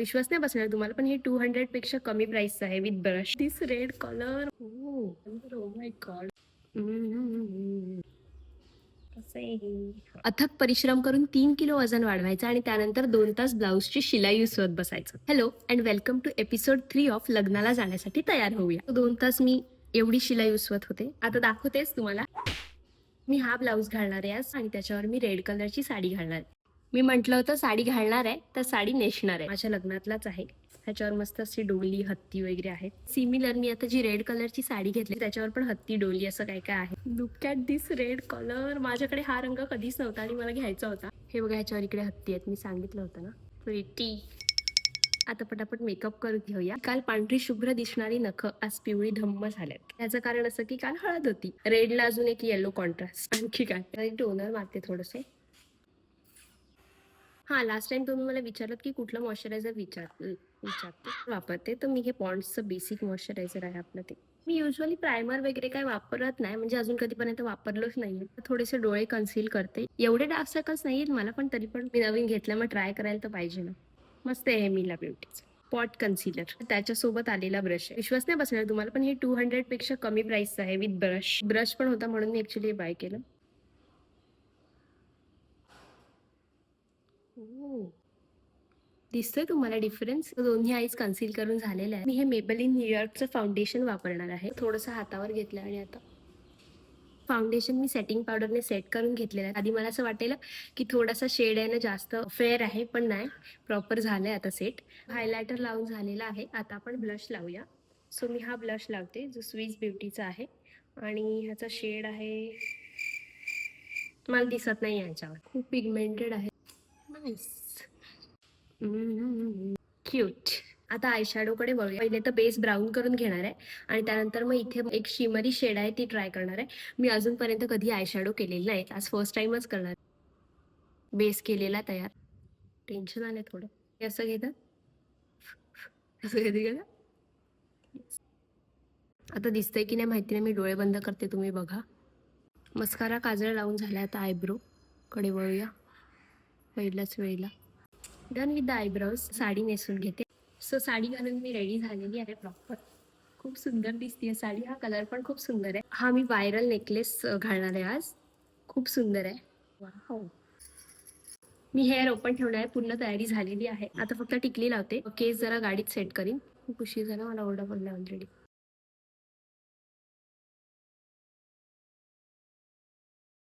विश्वास नाही बसणार तुम्हाला, पण हे 200 पेक्षा कमी प्राइस आहे with brush. This red colour. Oh my God. अथक परिश्रम करून 3 किलो वजन वाढवायचं आणि त्यानंतर 2 तास ब्लाऊजची शिलाई उसवत बसायचं. Hello and welcome to episode 3 of लग्नाला जाण्यासाठी तयार होऊया. 2 तास मी एवढी शिलाई उसवत होते. आता दाखवतेच तुम्हाला. मी हा ब्लाऊज घालणार आहे आज आणि त्याच्यावर मी रेड कलरची साडी घालणार आहे. मी म्हटलं होतं साडी घालणार आहे तर साडी नेसणार आहे. माझ्या लग्नातलाच आहे. ह्याच्यावर मस्त अशी डोली हत्ती वगैरे आहेत. सिमिलर मी आता जी रेड कलरची साडी घेतली त्याच्यावर पण हत्ती डोली असं काय काय आहे. Look at this red colour. माझ्याकडे हा रंग कधीच नव्हता आणि मला घ्यायचा होता. हे बघा ह्याच्यावर इकडे हत्ती आहेत. मी सांगितलं होतं ना. प्रिटी. आता पटापट मेकअप करून घेऊया. काल पांढरी शुभ्र दिसणारी नख आज पिवळी धम्म झाल्यात. त्याचं कारण असं की काल हळद होती. रेडला अजून एक येलो कॉन्ट्रास्ट. आणखी काय टोनर मारते थोडंसं. हा लास्ट टाइम तुम्ही मला विचारलं की कुठलं मॉइश्चरायझर विचारते वापरते, तर मी हे पॉन्ड्सचं बेसिक मॉइश्चरायझर आहे आपलं ते. मी युजली प्रायमर वगैरे काय वापरत नाही, म्हणजे अजून कधीपर्यंत वापरलोच नाहीये. थोडेसे डोळे कन्सील करते. एवढे डार्क सर्कल्स नाहीयेत मला, पण तरी पण मी नवीन घेतलं मग ट्राय करायला तर पाहिजे ना. मस्त आहे मिला ब्युटीचं पॉट कन्सिलर. त्याच्यासोबत आलेला ब्रश आहे. विश्वास नाही बसणार तुम्हाला, पण हे 200 पेक्षा कमी प्राइस आहे विथ ब्रश पण होता म्हणून मी ऍक्च्युली बाय केलं. दिसतोय तुम्हाला डिफरन्स? दोन्ही आईज कन्सील करून झालेल्या आहे. मी हे मेबेलिन न्यूयॉर्कचं फाउंडेशन वापरणार आहे. थोडंसं हातावर घेतलं आणि आता फाउंडेशन मी सेटिंग पावडरने सेट करून घेतलेलं आहे. आधी मला असं वाटेल की थोडासा शेड आहे ना जास्त फेअर आहे, पण नाही, प्रॉपर झालंय आता सेट. हायलायटर लावून झालेला आहे. आता आपण ब्लश लावूया. सो मी हा ब्लश लावते जो स्विस ब्युटीचा आहे आणि ह्याचा शेड आहे, मला दिसत नाही याच्यावर, खूप पिगमेंटेड आहे. नाईस. क्यूट. आता आयशॅडोकडे वळूया. पहिले तर बेस ब्राऊन करून घेणार आहे आणि त्यानंतर मग इथे एक शिमरी शेड आहे ती ट्राय करणार आहे. मी अजूनपर्यंत कधी आयशॅडो केलेला नाही, आज फर्स्ट टाइमच करणार. बेस केलेला तयार. टेन्शन आलंय थोडं. हे असं घेतात, असं कधी गेलं. आता दिसतंय की नाही माहिती नाही, मी डोळे बंद करते, तुम्ही बघा. मस्कारा काजळ लावून झाला. आता आयब्रो कडे वळूया पहिल्याच वेळेला. Done with the eyebrows. Sari नेसून घेते. सो साडी घालून मी रेडी झालेली आहे प्रॉपर. खूप सुंदर दिसते साडी. हा कलर पण खूप सुंदर आहे. हा मी व्हायरल नेकलेस घालणार आहे आज. खूप सुंदर आहे. वाव. मी हेअर ओपन ठेवणार आहे. पूर्ण तयारी झालेली आहे. आता फक्त टिकली लावते. केस जरा गाडीत सेट करीन. खूप उशीर झाला, मला ओरडा पडला ऑलरेडी.